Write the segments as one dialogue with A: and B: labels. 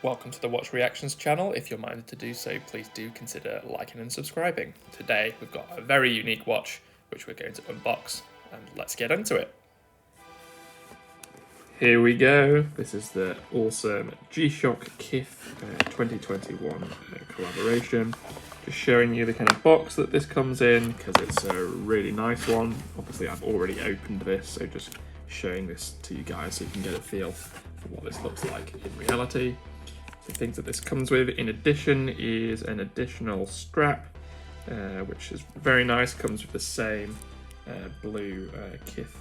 A: Welcome to the Watch Reactions channel. If you're minded to do so, please do consider liking and subscribing. Today we've got a very unique watch which we're going to unbox, and let's get into it. Here we go. This is the awesome G-SHOCK KITH 2021 collaboration. Just showing you the kind of box that this comes in because it's a really nice one. Obviously I've already opened this, so just showing this to you guys so you can get a feel for what this looks like in reality. The things that this comes with in addition is an additional strap, which is very nice. Comes with the same blue KITH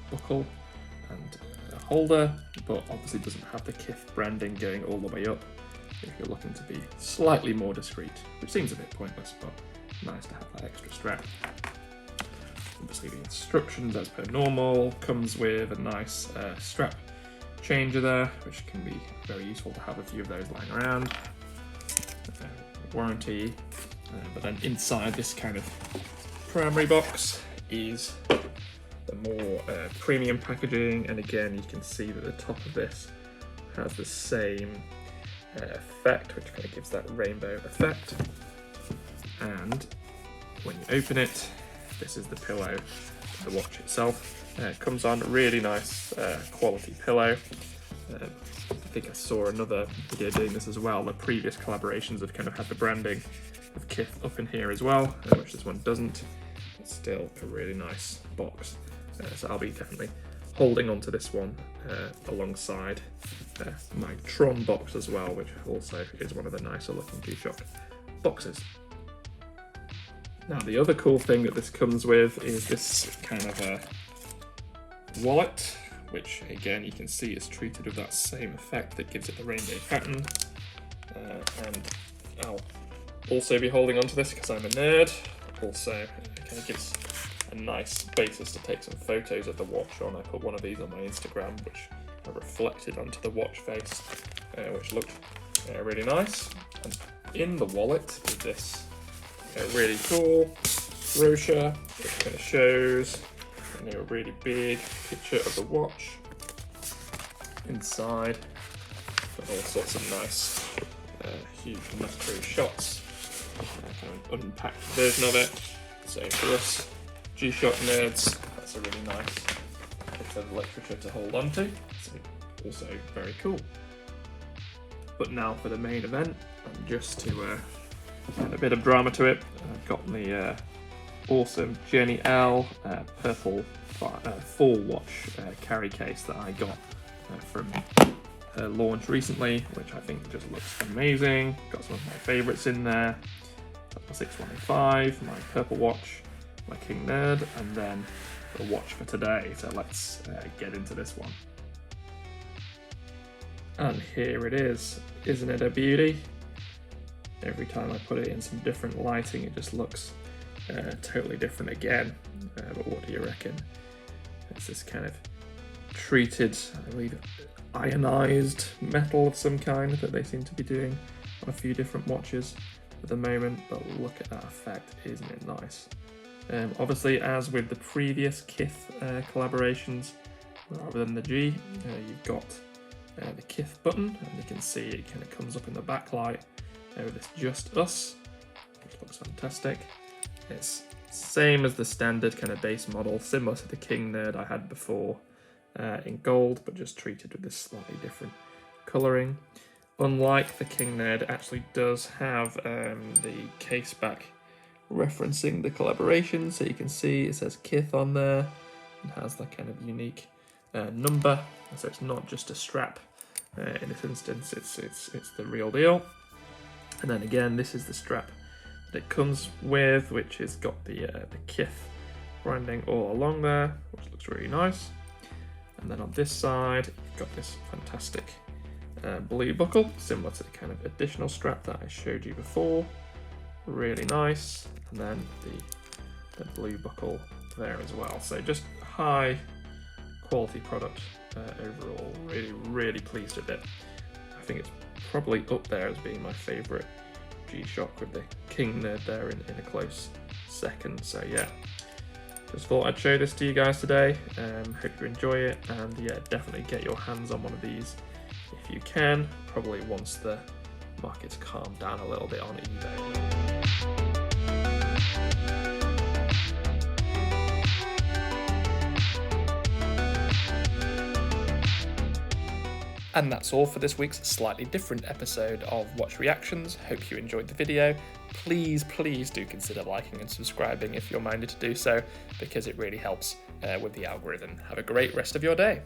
A: buckle and holder, but obviously doesn't have the KITH branding going all the way up if you're looking to be slightly more discreet, which seems a bit pointless, but nice to have that extra strap. Obviously the instructions as per normal, comes with a nice strap changer there, which can be very useful to have a few of those lying around. Warranty, but then inside this kind of primary box is the more premium packaging, and again you can see that the top of this has the same effect, which kind of gives that rainbow effect. And when you open it, this is the pillow, the watch itself. It comes on a really nice quality pillow. I think I saw another video doing this as well. The previous collaborations have kind of had the branding of KITH up in here as well, which this one doesn't. It's still a really nice box. So I'll be definitely holding on to this one alongside my Tron box as well, which also is one of the nicer looking G-SHOCK boxes. Now the other cool thing that this comes with is this kind of a wallet, which again you can see is treated with that same effect that gives it the rainbow pattern. And I'll also be holding on to this because I'm a nerd. Also, it kind of gives a nice basis to take some photos of the watch on. I put one of these on my Instagram, which I reflected onto the watch face, which looked really nice. And in the wallet is this really cool brochure, which kind of shows a really big picture of the watch inside, and all sorts of nice huge macro shots, kind of unpacked version of it. So for us G-SHOCK nerds, that's a really nice bit of literature to hold on to, so also very cool. But now for the main event, and just to add a bit of drama to it, I've got the awesome Jenny L purple full watch carry case that I got from her launch recently, which I think just looks amazing. Got some of my favourites in there. Got the 6105, my purple watch, my King Nerd, and then the watch for today. So let's get into this one. And here it is. Isn't it a beauty? Every time I put it in some different lighting, it just looks totally different again. But what do you reckon? It's this kind of treated, I believe, ionized metal of some kind that they seem to be doing on a few different watches at the moment. But look at that effect, isn't it nice? Obviously, as with the previous KITH collaborations, rather than the G, you've got the KITH button, and you can see it kind of comes up in the backlight with this Just Us, which looks fantastic. It's same as the standard kind of base model, similar to the King Nerd I had before in gold, but just treated with this slightly different colouring. Unlike the King Nerd, it actually does have the case back referencing the collaboration, so you can see it says KITH on there and has that kind of unique number, so it's not just a strap in this instance, it's the real deal. And then again, this is the strap that it comes with, which has got the KITH branding all along there, which looks really nice. And then on this side, you've got this fantastic blue buckle, similar to the kind of additional strap that I showed you before. Really nice. And then the blue buckle there as well. So just high quality product overall. Really pleased with it. I think it's probably up there as being my favourite G-SHOCK, with the King Nerd there in a close second. So yeah, just thought I'd show this to you guys today. Hope you enjoy it, and yeah, definitely get your hands on one of these if you can, probably once the market's calmed down a little bit on eBay. And that's all for this week's slightly different episode of Watch Reactions. Hope you enjoyed the video. Please do consider liking and subscribing if you're minded to do so, because it really helps with the algorithm. Have a great rest of your day.